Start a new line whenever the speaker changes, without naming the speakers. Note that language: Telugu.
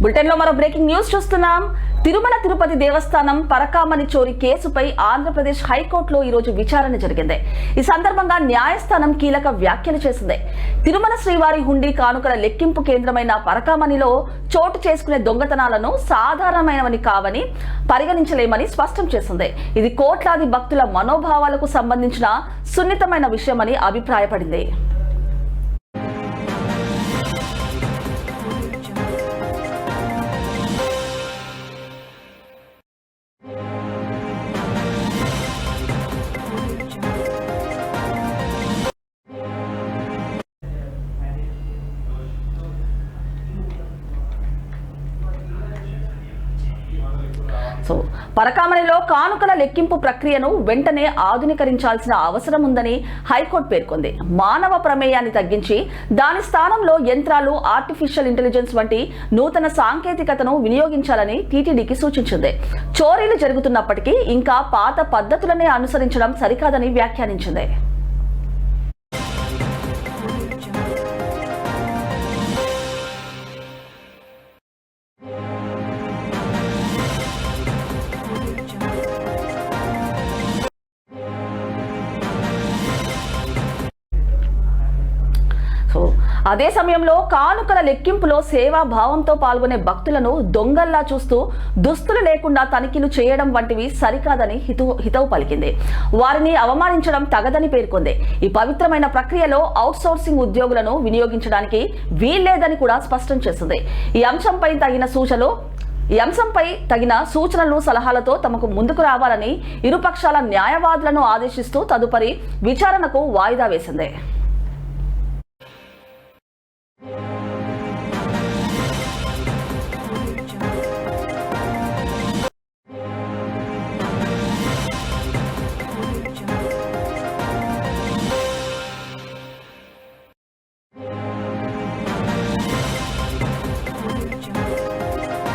బులెటిన్లో మరో బ్రేకింగ్ న్యూస్ చూస్తున్నాం. తిరుమల తిరుపతి దేవస్థానం పరకామణి చోరీ కేసుపై ఆంధ్రప్రదేశ్ హైకోర్టులో ఈరోజు విచారణ జరిగింది. ఈ సందర్భంగా న్యాయస్థానం కీలక వ్యాఖ్యలు చేసింది. తిరుమల శ్రీవారి హుండీ కానుకల లెక్కింపు కేంద్రమైన పరకామణిలో చోటు చేసుకునే దొంగతనాలను సాధారణమైనవని కావని పరిగణించలేమని స్పష్టం చేసింది. ఇది కోట్లాది భక్తుల మనోభావాలకు సంబంధించిన సున్నితమైన విషయమని అభిప్రాయపడింది. పరకామణిలో కానుకల లెక్కింపు ప్రక్రియను వెంటనే ఆధునీకరించాల్సిన అవసరం ఉందని హైకోర్టు పేర్కొంది. మానవ ప్రమేయాన్ని తగ్గించి దాని స్థానంలో యంత్రాలు, ఆర్టిఫిషియల్ ఇంటెలిజెన్స్ వంటి నూతన సాంకేతికతను వినియోగించాలని టీటీడీకి సూచించింది. చోరీలు జరుగుతున్నప్పటికీ ఇంకా పాత పద్ధతులనే అనుసరించడం సరికాదని వ్యాఖ్యానించింది. అదే సమయంలో కానుకల లెక్కింపులో సేవా భావంతో పాల్గొనే భక్తులను దొంగల్లా చూస్తూ దుస్తులు లేకుండా తనిఖీలు చేయడం వంటివి సరికాదని హితవు పలికింది. వారిని అవమానించడం తగదని పేర్కొంది. ఈ పవిత్రమైన ప్రక్రియలో అవుట్సోర్సింగ్ ఉద్యోగులను వినియోగించడానికి వీల్లేదని కూడా స్పష్టం చేసింది. ఈ అంశంపై తగిన సూచనలు, సలహాలతో తమకు ముందుకు రావాలని ఇరుపక్షాల న్యాయవాదులను ఆదేశిస్తూ తదుపరి విచారణకు వాయిదా వేసింది.